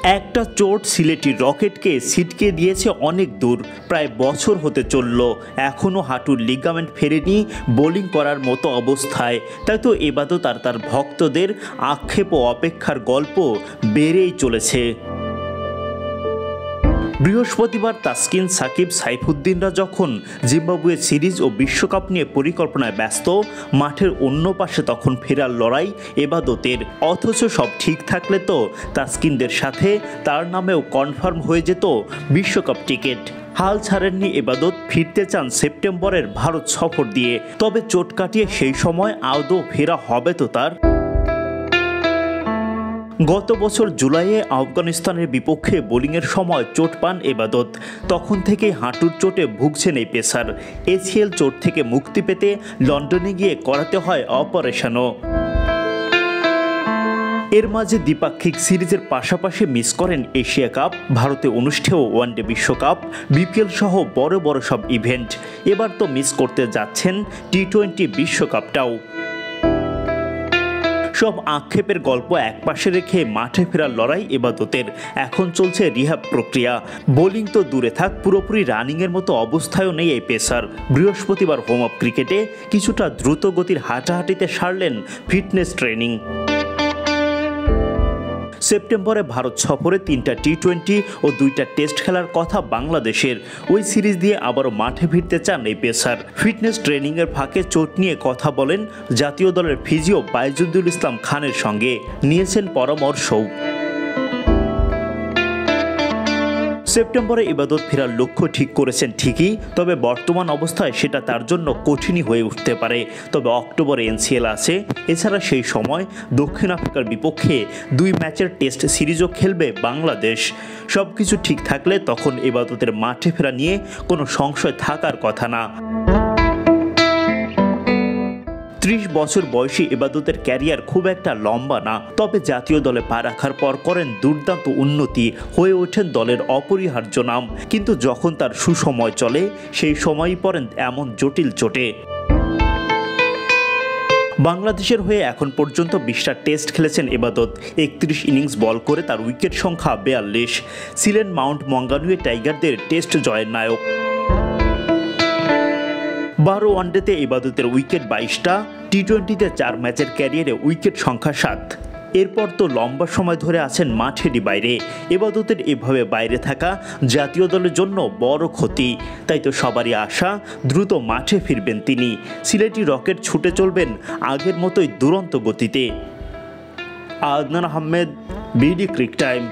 একটা চোট সিলেটি রকেটকে ছিটকে দিয়েছে অনেক দূর। প্রায় বছর হতে চলল, এখনও হাঁটুর লিগামেন্ট ফেরেনি, বোলিং করার মতো অবস্থায়। তাই তো এবাদত আর তার ভক্তদের আক্ষেপ ও অপেক্ষার গল্প বেড়েই চলেছে। বৃহস্পতিবার তাসকিন, সাকিব, সাইফুদ্দিনরা যখন জিম্বাবুয়ে সিরিজ ও বিশ্বকাপ নিয়ে পরিকল্পনায় ব্যস্ত, মাঠের অন্য পাশে তখন ফেরার লড়াই এবাদতের। অথচ সব ঠিক থাকলে তো তাসকিনদের সাথে তার নামেও কনফার্ম হয়ে যেত বিশ্বকাপ টিকিট। হাল ছাড়েননি এবাদত, ফিরতে চান সেপ্টেম্বরের ভারত সফর দিয়ে। তবে চোট কাটিয়ে সেই সময় আদৌ ফেরা হবে তো তার? গত বছর জুলাইয়ে আফগানিস্তানের বিপক্ষে বোলিংয়ের সময় চোট পান এবাদত। তখন থেকেই হাঁটুর চোটে ভুগছেন এই পেসার। এসিএল চোট থেকে মুক্তি পেতে লন্ডনে গিয়ে করাতে হয় অপারেশনও। এর মাঝে দ্বিপাক্ষিক সিরিজের পাশাপাশি মিস করেন এশিয়া কাপ, ভারতে অনুষ্ঠেয় ওয়ানডে বিশ্বকাপ, বিপিএল সহ বড় বড় সব ইভেন্ট। এবার তো মিস করতে যাচ্ছেন টি-20 বিশ্বকাপটাও। সব আক্ষেপের গল্প একপাশে রেখে মাঠে ফেরার লড়াই এবাদতের। এখন চলছে রিহ্যাব প্রক্রিয়া। বোলিং তো দূরে থাক, পুরোপুরি রানিংয়ের মতো অবস্থায়ও নেই এই পেসার। বৃহস্পতিবার হোম অফ ক্রিকেটে কিছুটা দ্রুত গতির হাঁটাহাঁটিতে সারলেন ফিটনেস ট্রেনিং। সেপ্টেম্বরে ভারত সফরে 3টা টি-20 ও 2টা টেস্ট খেলার কথা বাংলাদেশের। ওই সিরিজ দিয়ে আবারও মাঠে ফিরতে চান এই পেসার। ফিটনেস ট্রেনিংয়ের ফাঁকে চোট নিয়ে কথা বলেন জাতীয় দলের ফিজিও বাইজুদ্দুল ইসলাম খানের সঙ্গে, নিয়েছেন পরামর্শও। সেপ্টেম্বরে ইবাদত ফেরার লক্ষ্য ঠিক করেছেন ঠিকই, তবে বর্তমান অবস্থায় সেটা তার জন্য কঠিনই হয়ে উঠতে পারে। তবে অক্টোবরে এনসিএল আছে। এছাড়া সেই সময় দক্ষিণ আফ্রিকার বিপক্ষে 2 ম্যাচের টেস্ট সিরিজও খেলবে বাংলাদেশ। সব কিছু ঠিক থাকলে তখন ইবাদতের মাঠে ফেরা নিয়ে কোনো সংশয় থাকার কথা না। 30 বছর বয়সী ইবাদতের ক্যারিয়ার খুব একটা লম্বা না, তবে জাতীয় দলে পা রাখার পর করেন দুর্দান্ত উন্নতি, হয়ে ওঠেন দলের অপরিহার্য নাম। কিন্তু যখন তার সুসময় চলে, সেই সময়ই পড়েন এমন জটিল চোটে। বাংলাদেশের হয়ে এখন পর্যন্ত 20টা টেস্ট খেলেছেন ইবাদত। 31 ইনিংস বল করে তার উইকেট সংখ্যা 42। ছিলেন মাউন্ট মঙ্গানুয়ে টাইগারদের টেস্ট জয়ের নায়ক। 12 ওয়ানডেতে ইবাদতের উইকেট 22টা, টি-20তে 4 ম্যাচের ক্যারিয়ারে উইকেট সংখ্যা 7। এরপর তো লম্বা সময় ধরে আছেন মাঠেরই বাইরে। ইবাদতের এভাবে বাইরে থাকা জাতীয় দলের জন্য বড় ক্ষতি। তাই তো সবারই আশা দ্রুত মাঠে ফিরবেন তিনি। সিলেটি রকেট ছুটে চলবেন আগের মতোই দুরন্ত গতিতে। Adnan Ahmed, BD cric time.